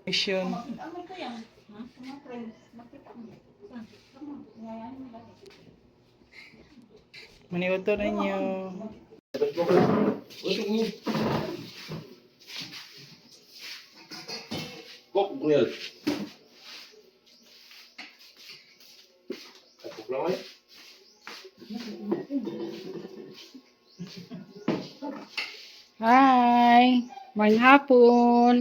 Mission. Maniuto ninyo. Kok Brunel. Aku pulang ya. Hi, magandang hapon.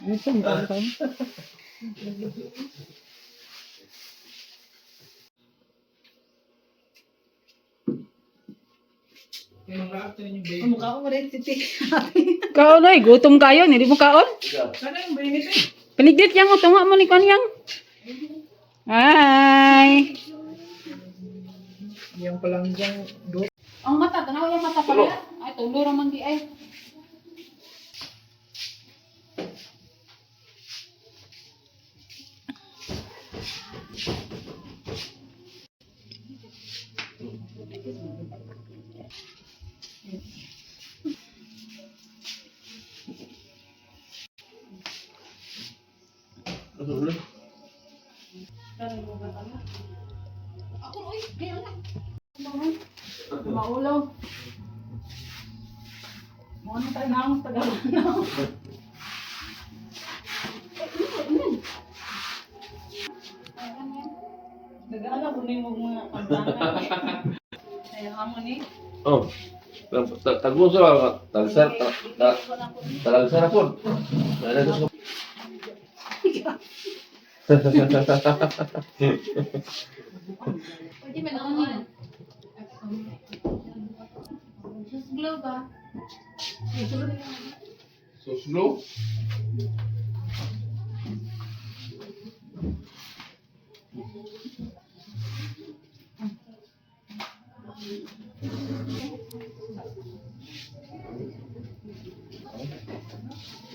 Ito ang bangkang. Mukha ko rin si Tik. Kaon ay, gutom kayo, hindi mo kaon? Sana yung brainit eh. Pinigdit yang mo, tunga mo ni kanyang. Hi. Yung palang dyan, Ang mata, tanaw yung mata pala. Ay, tulo raman di ay. Ako, oy, kaya na. Maulaw. Mga nang tayo na akong tagalan na. nag-aala ko na yung mga kantahan. Kaya mo ni. Oh. Tagus lah, tagsar, tagsar pun. Ada terus. Pwede ba naman? Just glow ba? So slow.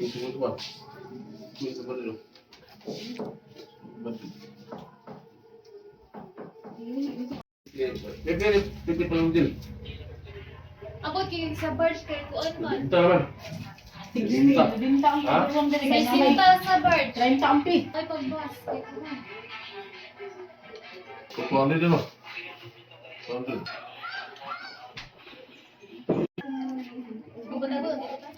Tunggu tuan. Tunggu sebentar dulu. Biar pengunjung. Ako kay sa birds kay kuan man. Kita naman. Binta ang Ha? pagawang dali. May Kaya sinta sa birds. 30 ampi. Ay pagbas kay kuan. Tuan dia dulu. Tuan tu. Gubernador dito ta.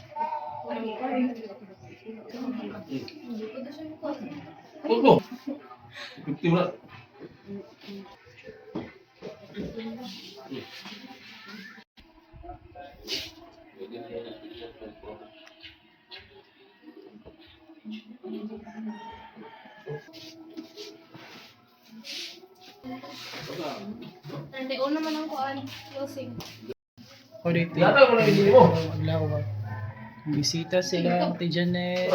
Oh. 50 pula. Nanti una man ang kuan closing. O dito. Yata ko na hindi mo. Maglaw ba? Bisita sila, Ate Janet.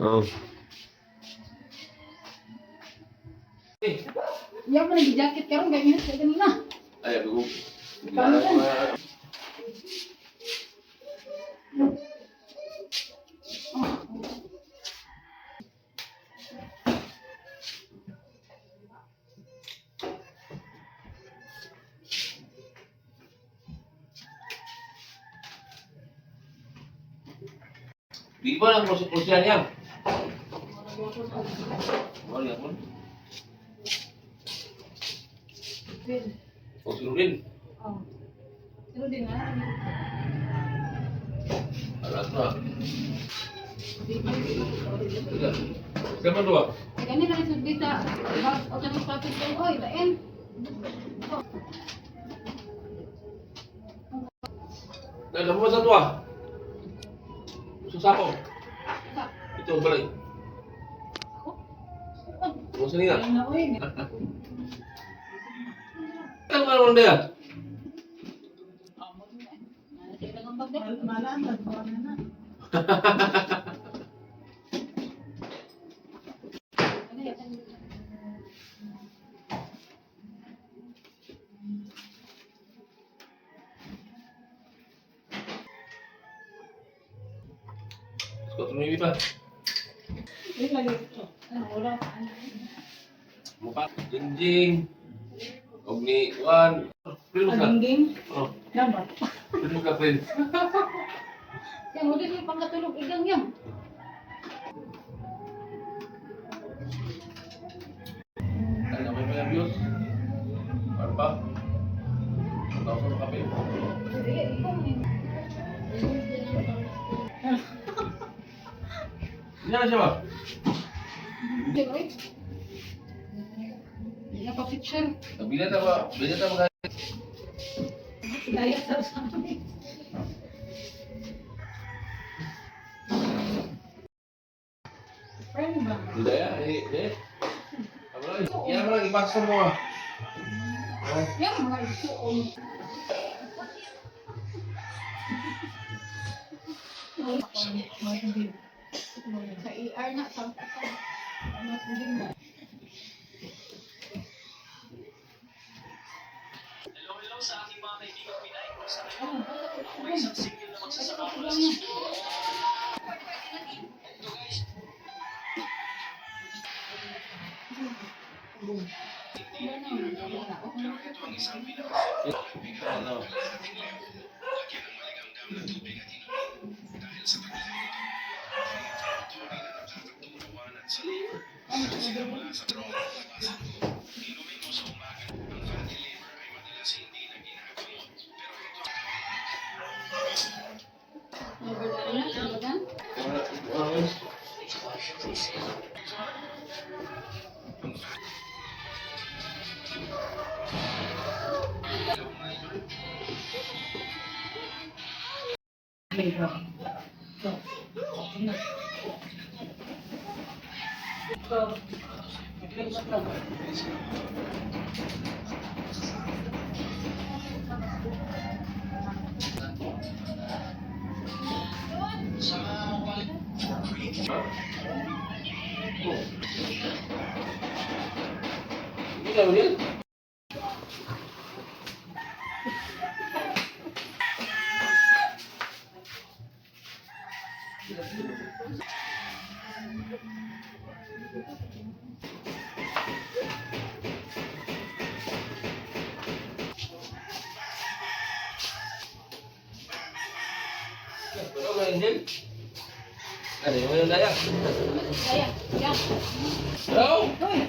Oh. Iya mo nag-jacket karon kay minutes kay kanina. Ayo dulu. Di mana kursian yang? Oh, ya pun. Kursi Rudin. Oh. Pero din na. Alas lah. Siapa dua? Kani na sud dita. O tanong papit kay oy, lain. Nah, ada apa satu ah? Susah kok. Itu balik. Mau sini nggak? Na oy. Kan orang dia. Kailangan bagay. Malaan, nagbawa na. Ano yan? Suka tumingin pa. Ay, lagi ito. Ano, wala pa. Ano? Mukha. Jinjing. Og ni Juan. Prince ka. Adingging. Oh, Dapat. prince ka, prince. Yan, huwag yung pangkatulog igang yan. Ano may mga views? Ano pa? Tapos ano kape? Sige, ikaw mo yun. Hindi na siya ba? Hindi, oy. Hindi na pa picture. Bila na ba? Bila na ba? Daya sa amin. Friend ba? Hindi ya, eh. Apa lagi? Ya, apa lagi? Pasok mo ah. Oh. Yan, mga isuon. Sa ER na, sa ano, hindi na. May isang single na magsasaka mula sa Ano? Hindi na ulit? Pero ba Angel? Ano yung daya? Ayan, yan. Hello? Uy!